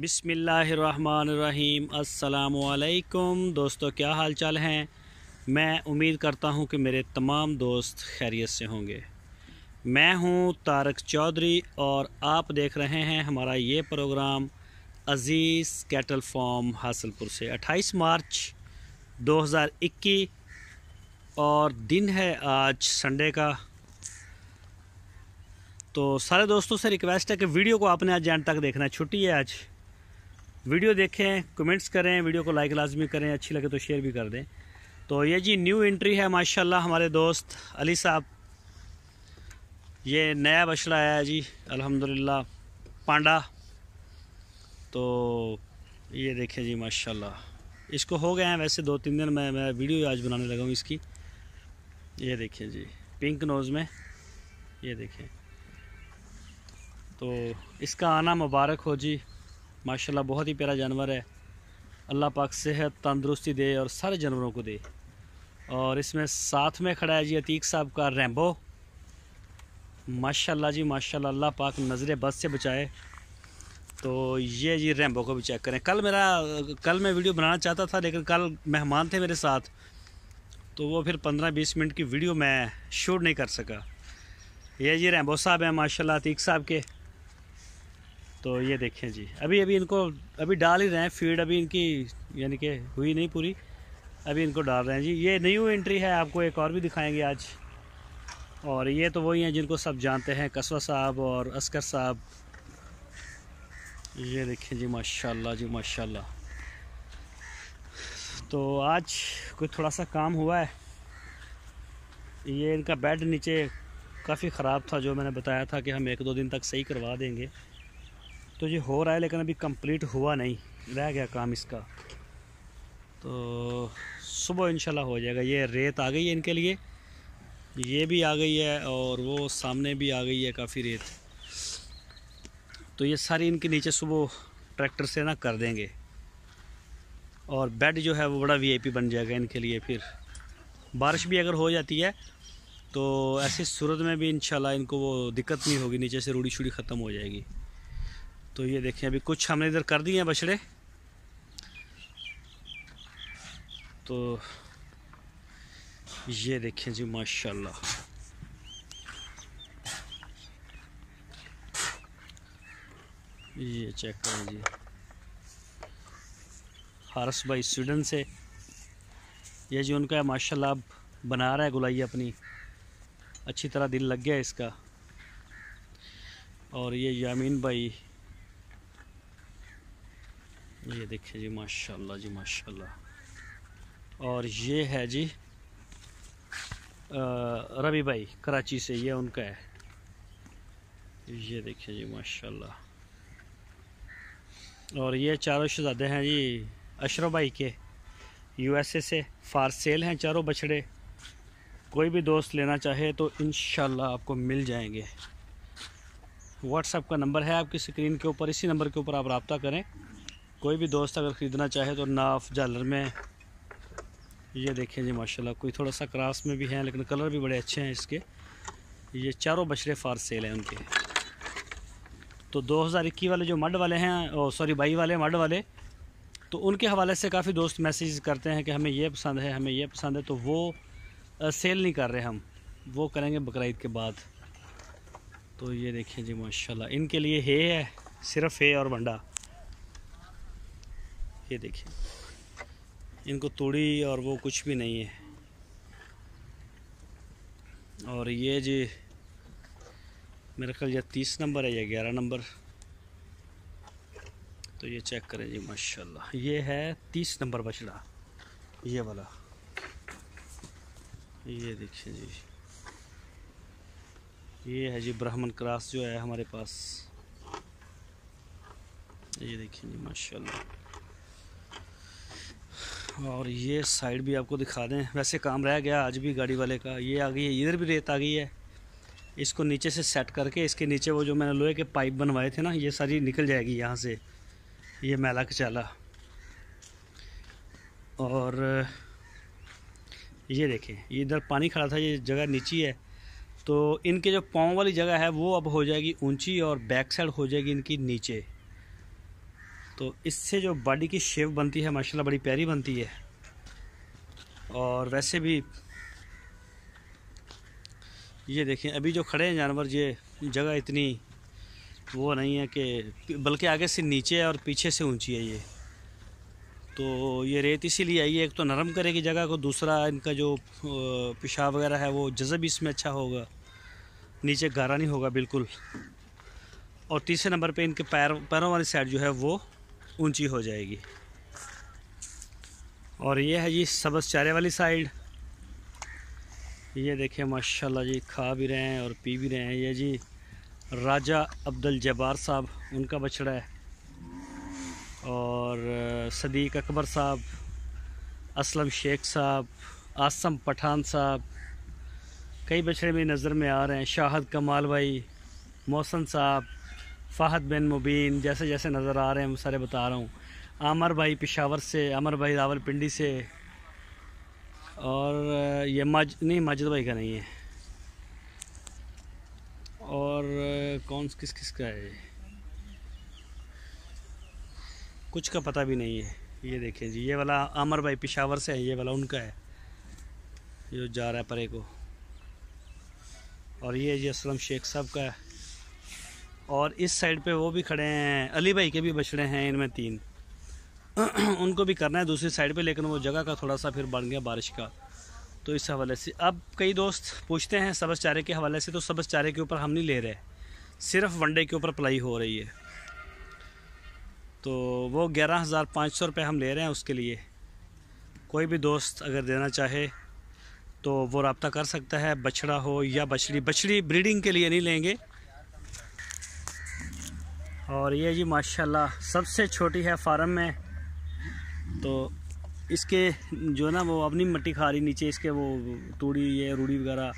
बिस्मिल्लाहिर्रहमानिर्रहीम। अस्सलामुअलैकुम दोस्तों, क्या हाल चाल हैं। मैं उम्मीद करता हूं कि मेरे तमाम दोस्त खैरियत से होंगे। मैं हूं तारक चौधरी और आप देख रहे हैं हमारा ये प्रोग्राम अज़ीज़ कैटल फार्म हासिलपुर से। 28 मार्च 2021 और दिन है आज संडे का। तो सारे दोस्तों से रिक्वेस्ट है कि वीडियो को आपने आज एंड तक देखना है। छुट्टी है आज, वीडियो देखें, कमेंट्स करें, वीडियो को लाइक लाजमी करें, अच्छी लगे तो शेयर भी कर दें। तो ये जी न्यू एंट्री है माशाल्लाह हमारे दोस्त अली साहब। ये नया बछड़ा आया है जी अल्हम्दुलिल्लाह, पांडा। तो ये देखें जी माशाल्लाह, इसको हो गए हैं वैसे 2-3 दिन। मैं वीडियो आज बनाने लगा हूँ इसकी। ये देखें जी पिंक नोज़ में, ये देखें। तो इसका आना मुबारक हो जी माशाल्लाह। बहुत ही प्यारा जानवर है। अल्लाह पाक सेहत तंदुरुस्ती दे और सारे जानवरों को दे। और इसमें साथ में खड़ा है जी अतीक साहब का रैम्बो। माशाल्लाह जी माशाल्लाह, अल्लाह पाक नज़र बद से बचाए। तो ये जी रैम्बो को भी चेक करें। कल मैं वीडियो बनाना चाहता था, लेकिन कल मेहमान थे मेरे साथ, तो वो फिर 15-20 मिनट की वीडियो मैं शूट नहीं कर सका। ये जी रैम्बो साहब हैं माशाल्लाह अतीक साहब के। तो ये देखें जी, अभी इनको डाल ही रहे हैं फीड। अभी इनकी यानी कि हुई नहीं पूरी, अभी इनको डाल रहे हैं जी। ये न्यू एंट्री है, आपको एक और भी दिखाएंगे आज। और ये तो वही हैं जिनको सब जानते हैं, कसवा साहब और अस्कर साहब। ये देखें जी माशाल्लाह जी माशाल्लाह। तो आज कोई थोड़ा सा काम हुआ है। ये इनका बेड नीचे काफ़ी ख़राब था, जो मैंने बताया था कि हम 1-2 दिन तक सही करवा देंगे। तो ये हो रहा है, लेकिन अभी कंप्लीट हुआ नहीं, रह गया काम इसका। तो सुबह इंशाल्लाह हो जाएगा। ये रेत आ गई है इनके लिए, ये भी आ गई है और वो सामने भी आ गई है काफ़ी रेत। तो ये सारी इनके नीचे सुबह ट्रैक्टर से ना कर देंगे। और बेड जो है वो बड़ा वीआईपी बन जाएगा इनके लिए। फिर बारिश भी अगर हो जाती है तो ऐसी सूरत में भी इंशाल्लाह इनको वो दिक्कत नहीं होगी, नीचे से रूढ़ी शूढ़ी ख़त्म हो जाएगी। तो ये देखें, अभी कुछ हमने इधर कर दिए हैं बछड़े। तो ये देखें जी माशाल्लाह, ये चेक करें जी। हारिस भाई स्वीडन से, ये जी उनका है माशाल्लाह। अब बना रहा है गुलाई अपनी, अच्छी तरह दिल लग गया इसका। और ये यामीन भाई, ये देखिए जी माशाल्लाह जी माशाल्लाह। और ये है जी रवि भाई कराची से, ये उनका है। ये देखिए जी माशाल्लाह। और ये चारों शहजादे हैं जी अशरफ भाई के, यूएसए से। फार सेल हैं चारों बछड़े। कोई भी दोस्त लेना चाहे तो इंशाल्लाह आपको मिल जाएंगे। व्हाट्सएप का नंबर है आपकी स्क्रीन के ऊपर, इसी नंबर के ऊपर आप रब्ता करें। कोई भी दोस्त अगर ख़रीदना चाहे तो नाफ जालर में। ये देखें जी माशाल्लाह, कोई थोड़ा सा क्रॉस में भी हैं, लेकिन कलर भी बड़े अच्छे हैं इसके। ये चारों बछड़े फार सेल हैं उनके। तो 2021 वाले जो मड वाले हैं, 22 वाले मड वाले, तो उनके हवाले से काफ़ी दोस्त मैसेज करते हैं कि हमें ये पसंद है, हमें ये पसंद है। तो वो सेल नहीं कर रहे हम, वो करेंगे बकरीद के बाद। तो ये देखें जी माशाल्लाह, इनके लिए है सिर्फ है और बंडा। ये देखें, इनको तोड़ी और वो कुछ भी नहीं है। और ये जी मेरे ख्याल ये 30 नंबर है या 11 नंबर। तो ये चेक करें जी माशाल्लाह, ये है 30 नंबर बछड़ा, ये वाला। ये देखिए जी, ये है जी ब्राह्मण क्रॉस जो है हमारे पास। ये देखिए जी माशाल्लाह। और ये साइड भी आपको दिखा दें, वैसे काम रह गया आज भी गाड़ी वाले का। ये आ गई है, इधर भी रेत आ गई है। इसको नीचे से सेट करके इसके नीचे वो जो मैंने लोहे के पाइप बनवाए थे ना, ये सारी निकल जाएगी यहाँ से, ये मैला कचाला। और ये देखें, ये इधर पानी खड़ा था, ये जगह नीची है। तो इनके जो पाँव वाली जगह है वो अब हो जाएगी ऊंची और बैक साइड हो जाएगी इनकी नीचे। तो इससे जो बॉडी की शेप बनती है माशाल्लाह बड़ी प्यारी बनती है। और वैसे भी ये देखें अभी जो खड़े हैं जानवर, ये जगह इतनी वो नहीं है कि, बल्कि आगे से नीचे है और पीछे से ऊंची है ये। तो ये रेत इसीलिए आई है, एक तो नरम करेगी जगह को, दूसरा इनका जो पेशाब वगैरह है वो जज़ब इसमें अच्छा होगा, नीचे गारा नहीं होगा बिल्कुल। और तीसरे नंबर पे इनके पैरों वाली साइड जो है वो ऊंची हो जाएगी। और ये है जी सब्ज़ चारे वाली साइड। ये देखें माशाल्लाह जी, खा भी रहे हैं और पी भी रहे हैं। ये जी राजा अब्दुल जब्बार साहब, उनका बछड़ा है। और सदीक अकबर साहब, असलम शेख साहब, आसम पठान साहब, कई बछड़े भी नज़र में आ रहे हैं। शाहद कमाल भाई, मोहसन साहब, फ़हद बिन मुबीन, जैसे जैसे नज़र आ रहे हैं मैं सारे बता रहा हूँ। आमर भाई पेशावर से, आमर भाई रावलपिंडी से। और ये माजिद भाई का नहीं है। और कौन किस किस का है कुछ का पता भी नहीं है। ये देखें जी, ये वाला आमर भाई पेशावर से है, ये वाला उनका है जो जा रहा है परे को। और ये जी असलम शेख साहब का है। और इस साइड पे वो भी खड़े हैं, अली भाई के भी बछड़े हैं, इनमें 3 उनको भी करना है दूसरी साइड पे, लेकिन वो जगह का थोड़ा सा फिर बन गया बारिश का, तो इस हवाले से। अब कई दोस्त पूछते हैं सब्ज़ चारे के हवाले से, तो सब्ज़ चारे के ऊपर हम नहीं ले रहे, सिर्फ वनडे के ऊपर पलाई हो रही है। तो वो 11,500 रुपये हम ले रहे हैं उसके लिए। कोई भी दोस्त अगर देना चाहे तो वो रब्ता कर सकता है, बछड़ा हो या बछड़ी। बछड़ी ब्रीडिंग के लिए नहीं लेंगे। और ये जी माशाल्लाह सबसे छोटी है फार्म में, तो इसके जो ना वो अपनी मिट्टी खा रही नीचे, इसके वो तूड़ी ये रूड़ी वगैरह।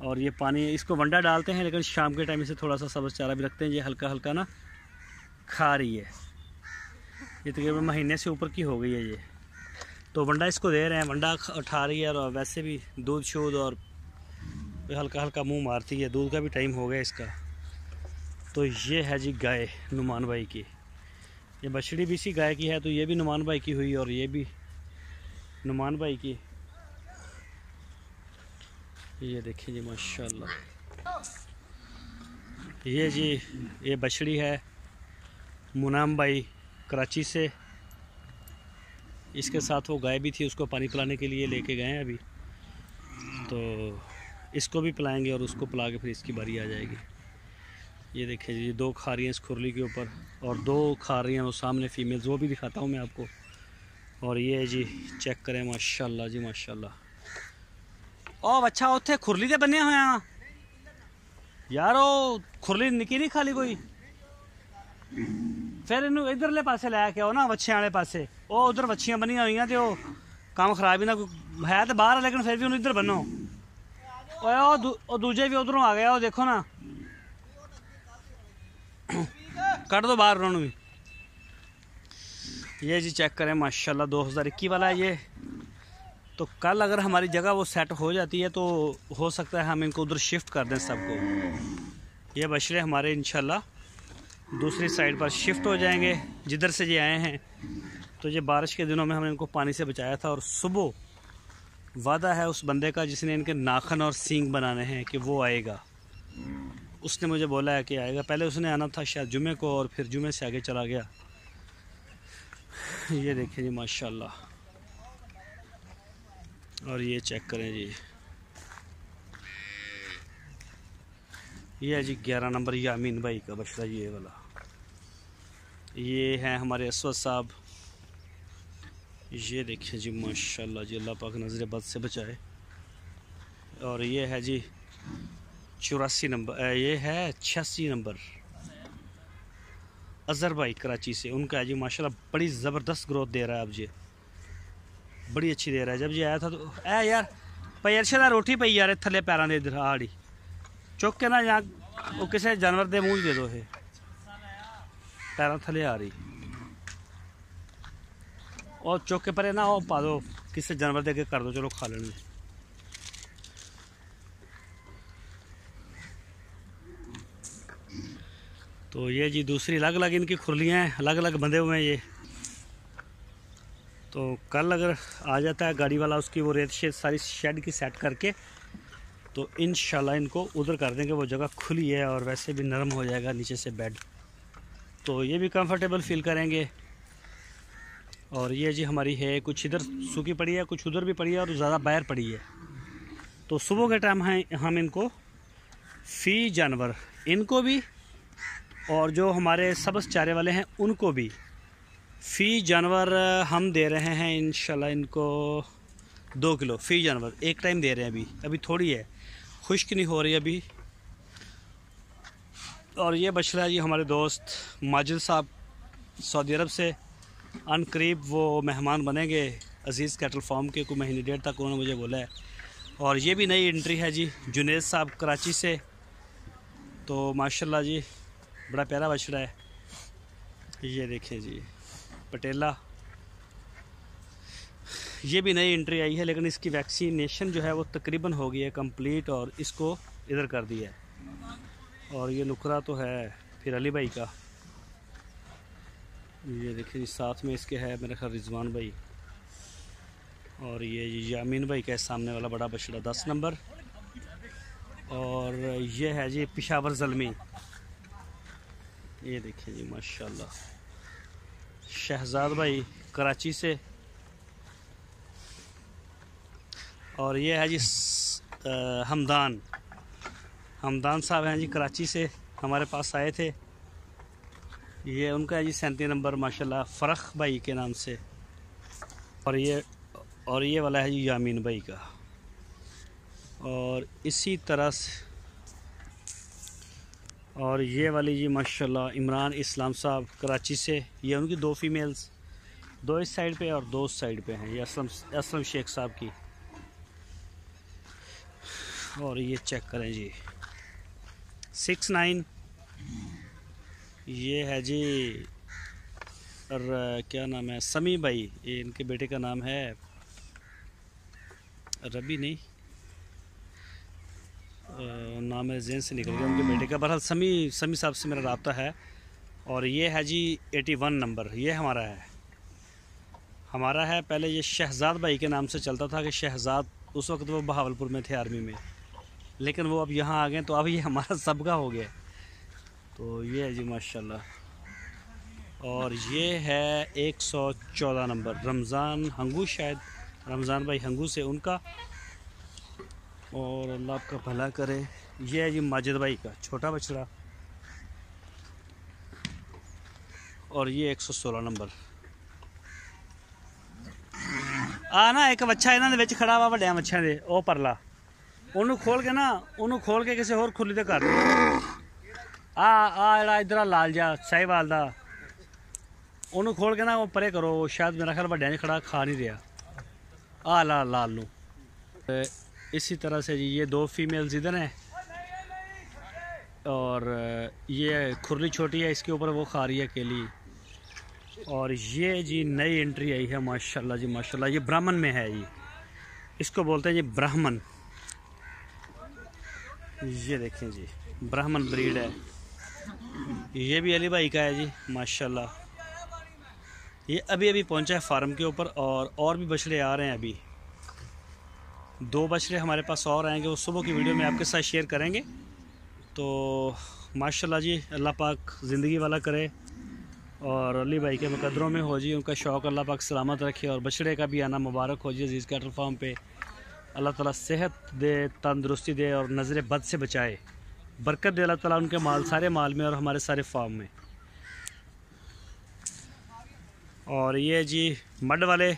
और ये पानी इसको वंडा डालते हैं, लेकिन शाम के टाइम इसे थोड़ा सा सब्ज़ चारा भी रखते हैं। ये हल्का हल्का ना खा रही है, ये तकरीबन महीने से ऊपर की हो गई है ये। तो वंडा इसको दे रहे हैं, वंडा उठा रही है। और वैसे भी दूध शूध और हल्का हल्का मुँह मारती है, दूध का भी टाइम हो गया इसका। तो ये है जी गाय नुमान भाई की, ये बछड़ी भी इसी गाय की है, तो ये भी नुमान भाई की हुई और ये भी नुमान भाई की। ये देखिए जी माशाल्लाह। ये जी ये बछड़ी है मुनाम भाई कराची से, इसके साथ वो गाय भी थी, उसको पानी पिलाने के लिए लेके गए हैं अभी। तो इसको भी पिलाएंगे और उसको पिला के फिर इसकी बारी आ जाएगी। ये देखिए जी 2 खा रही हैं इस खुरली के ऊपर, और 2 खा रही हैं वो सामने फीमेल्स, वो भी दिखाता हूँ मैं आपको। और ये जी चेक करें माशाल्लाह जी माशाल्लाह। ओ अच्छा उत्थे खुरली दे बने हुए हैं यार, ओ खुरली निकी नहीं खाली कोई, फिर इनू इधरले पासे लैके आओ ना, वच्छियां वाले पासे। ओ उधर वच्छियां बनिया हुई तो काम खराब ही ना है, तो बाहर है लेकिन फिर भी उन्हें इधर बनो। ओ दूजे भी उधरों आ गया, वो देखो ना, कट दो बाहर उन्होंने भी। ये जी चेक करें माशाल्लाह 2021 वाला है ये। तो कल अगर हमारी जगह वो सेट हो जाती है तो हो सकता है हम इनको उधर शिफ्ट कर दें सबको। ये बछड़े हमारे इंशाल्लाह दूसरी साइड पर शिफ्ट हो जाएंगे जिधर से ये आए हैं। तो ये बारिश के दिनों में हमने इनको पानी से बचाया था, और सुबह वादा है उस बंदे का जिसने इनके नाखन और सींग बनाने हैं कि वो आएगा। उसने मुझे बोला है कि आएगा। पहले उसने आना था शायद जुमे को, और फिर जुमे से आगे चला गया। ये देखिए जी माशाल्लाह। और ये चेक करें जी, ये है जी 11 नंबर यामीन भाई का बछड़ा, ये वाला। ये हैं हमारे असवद साहब। ये देखिए जी माशाल्लाह जी, अल्लाह पाक नज़र बद से बचाए। और ये है जी 84 नंबर, ये है 86 नंबर अज़हर भाई कराची से, उनका है जी माशाल्लाह। बड़ी ज़बरदस्त ग्रोथ दे रहा है अब, ये बड़ी अच्छी दे रहा है। जब ये आया था तो ए यार भाई अरशद रोटी पई यार थले पैरों के इधर आड़ी चुक के ना, यहाँ वो किसी जानवर के मुँह दे दो, ये पैरों थले आ रही, और चुक के परे ना वो पा दो किसी जानवर दे के कर दो, चलो खा लेंगे। तो ये जी दूसरी अलग अलग इनकी खुरलियाँ हैं, अलग अलग बंधे हुए हैं ये। तो कल अगर आ जाता है गाड़ी वाला, उसकी वो रेत शेड सारी शेड की सेट करके, तो इंशाल्लाह इनको उधर कर देंगे। वो जगह खुली है और वैसे भी नरम हो जाएगा नीचे से बेड, तो ये भी कंफर्टेबल फील करेंगे। और ये जी हमारी है, कुछ इधर सूखी पड़ी है, कुछ उधर भी पड़ी है और ज़्यादा बाहर पड़ी है। तो सुबह के टाइम हम इनको फ़ी जानवर, इनको भी और जो हमारे सब्ज़ चारे वाले हैं उनको भी फ़ी जानवर हम दे रहे हैं इंशाल्लाह। इनको 2 किलो फ़ी जानवर एक टाइम दे रहे हैं। अभी थोड़ी है, खुश्क नहीं हो रही अभी। और ये बछड़ा जी हमारे दोस्त माजिद साहब सऊदी अरब से अनकरीब वो मेहमान बनेंगे अज़ीज़ कैटल फार्म के, कोई महीने डेढ़ तक उन्होंने मुझे बोला है। और ये भी नई एंट्री है जी जुनेद साहब कराची से। तो माशाल्लाह जी बड़ा प्यारा बछड़ा है। ये देखें जी पटेला, ये भी नई एंट्री आई है, लेकिन इसकी वैक्सीनेशन जो है वो तकरीबन हो गई है कंप्लीट और इसको इधर कर दिया है। और ये नुकरा तो है फिर अली भाई का। ये देखिए जी साथ में इसके है मेरे ख्याल रिजवान भाई। और ये यामीन भाई का सामने वाला बड़ा बछड़ा 10 नंबर। और ये है जी पेशावर ज़ल्मी। ये देखिए जी माशाल्लाह शहजाद भाई कराची से। और ये है जी हमदान साहब हैं जी कराची से, हमारे पास आए थे। ये उनका है जी 37 नंबर माशाल्लाह फ़रख भाई के नाम से। और ये वाला है जी यामीन भाई का। और इसी तरह से और ये वाली जी माशाल्लाह इमरान इस्लाम साहब कराची से। ये उनकी 2 फीमेल्स, 2 इस साइड पे और 2 उस साइड पे हैं। ये असलम शेख साहब की। और ये चेक करें जी 69। ये है जी और क्या नाम है समी भाई, ये इनके बेटे का नाम है रबी नहीं, नाम है जेन से निकल गया उनके बेटे का। बहरहाल समी साहब से मेरा रब्ता है। और ये है जी 81 नंबर, ये हमारा है। पहले ये शहजाद भाई के नाम से चलता था कि शहजाद, उस वक्त वो बहावलपुर में थे आर्मी में, लेकिन वो अब यहाँ आ गए तो अब ये हमारा सबका हो गया। तो ये है जी माशाल्लाह। और ये है 114 नंबर रमज़ान हंगू, शायद रमज़ान भाई हंगू से उनका। और अल्लाह आपका भला करे। ये है जी माजिद भाई का छोटा बछड़ा। और ये 116 नंबर ना एक बच्चा इन्होंने विच खड़ा वा वड्डियां मच्छियां दे, ओ परला ਉਹਨੂੰ खोल के किसी होर खुली ते कर आ इधर लाल जा साहिवाल दा, ਉਹਨੂੰ खोल के ना वो परे करो, शायद मेरा ख्याल वड्डियां खड़ा खा नहीं रहा लाल नू। इसी तरह से जी ये 2 फीमेल्स इधर हैं। और ये खुरली छोटी है, इसके ऊपर वो खा रही है अकेली। और ये जी नई एंट्री आई है माशाल्लाह जी माशाल्लाह। ये ब्राह्मण में है, ये इसको बोलते हैं जी ब्राह्मण। ये देखें जी ब्राह्मण ब्रीड है। ये भी अली भाई का है जी माशाल्लाह। ये अभी पहुंचा है फार्म के ऊपर। और भी बछड़े आ रहे हैं, अभी 2 बछड़े हमारे पास और आएंगे, वो सुबह की वीडियो में आपके साथ शेयर करेंगे। तो माशाल्लाह जी अल्लाह पाक ज़िंदगी वाला करे और अली भाई के मुकद्दरों में हो जी, उनका शौक़ अल्लाह पाक सलामत रखे। और बछड़े का भी आना मुबारक हो जी अज़ीज़ कैटल फार्म पे। अल्लाह ताला सेहत दे, तंदुरुस्ती दे और नज़र बद से बचाए, बरकत दे अल्लाह ताला उनके सारे माल में और हमारे सारे फार्म में। और ये जी मड वाले,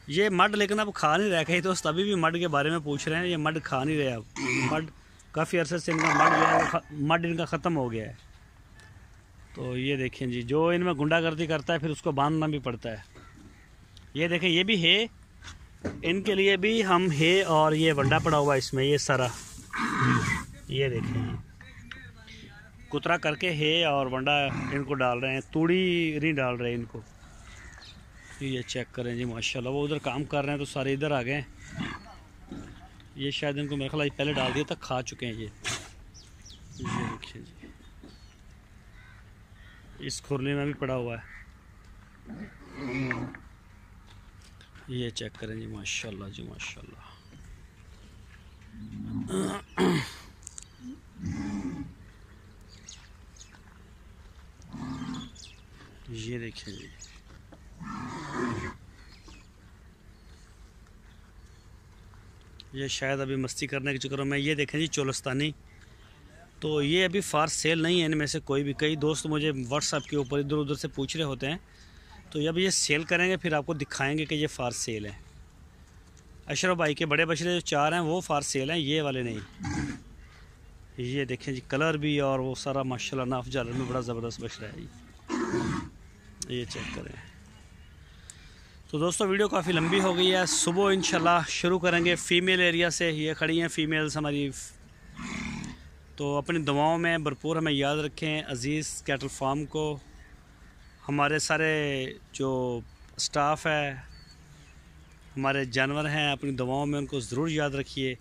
ये मड लेकिन अब खा नहीं रहे, कहीं दोस्त अभी भी मड के बारे में पूछ रहे हैं। ये मड खा नहीं रहे, अब मड काफ़ी अरसे से इनका मड जो है मड इनका ख़त्म हो गया है। तो ये देखें जी जो इनमें गुंडागर्दी करता है फिर उसको बांधना भी पड़ता है। ये देखें ये भी है, इनके लिए भी हम है। और ये वंडा पड़ा हुआ है इसमें, ये सारा ये देखें जी कुतरा करके है और वंडा इनको डाल रहे हैं, तूड़ी नहीं डाल रहे इनको। ये चेक करें जी माशाल्लाह। वो उधर काम कर रहे हैं तो सारे इधर आ गए। ये शायद इनको मेरे ख्याल पहले डाल दिया था, खा चुके हैं ये देखिए जी। इस खुरली में भी पड़ा हुआ है। ये चेक करें जी, माशाल्लाह जी माशाल्लाह। ये देखिए जी, ये शायद अभी मस्ती करने के चक्कर में। ये देखें जी चोलस्तानी, तो ये अभी फार सेल नहीं है इनमें से कोई भी। कई दोस्त मुझे व्हाट्सएप के ऊपर इधर उधर से पूछ रहे होते हैं, तो जब ये सेल करेंगे फिर आपको दिखाएंगे कि ये फार सेल है। अशरफ भाई के बड़े बछड़े जो 4 हैं वो फार सेल हैं, ये वाले नहीं। ये देखें जी कलर भी और वो सारा माशाल्लाह नाफ जालर में बड़ा ज़बरदस्त बछड़ा है। ये चेक करें। तो दोस्तों वीडियो काफ़ी लंबी हो गई है। सुबह इंशाल्लाह शुरू करेंगे फ़ीमेल एरिया से। ये खड़ी हैं फ़ीमेल्स हमारी। तो अपनी दुआओं में भरपूर हमें याद रखें। अज़ीज़ कैटल फार्म को, हमारे सारे जो स्टाफ है, हमारे जानवर हैं, अपनी दुआओं में उनको ज़रूर याद रखिए।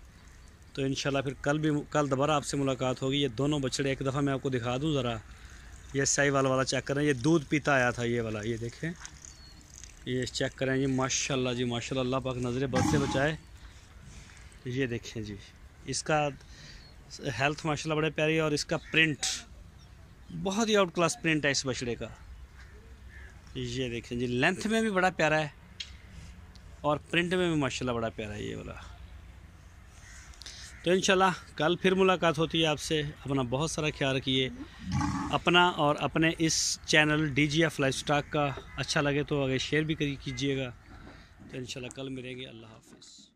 तो इंशाल्लाह फिर कल दोबारा आपसे मुलाकात होगी। ये दोनों बछड़े एक दफ़ा मैं आपको दिखा दूँ ज़रा। ये साहिवाल वाला चेक करें, ये दूध पीता आया था ये वाला, ये देखें, ये चेक करें जी माशाल्लाह जी माशाल्लाह। अल्लाह पाक नज़रे बद से बचाए। ये देखें जी, इसका हेल्थ माशाल्लाह बड़े प्यारी है और इसका प्रिंट बहुत ही आउट क्लास प्रिंट है इस बछड़े का। ये देखें जी, लेंथ में भी बड़ा प्यारा है और प्रिंट में भी माशाल्लाह बड़ा प्यारा है ये वाला। तो इंशाल्लाह कल फिर मुलाकात होती है आपसे। अपना बहुत सारा ख्याल रखिए अपना और अपने इस चैनल DGF लाइफस्टाइल का। अच्छा लगे तो आगे शेयर भी कीजिएगा। तो इंशाल्लाह कल मिलेंगे। अल्लाह हाफ़िज़।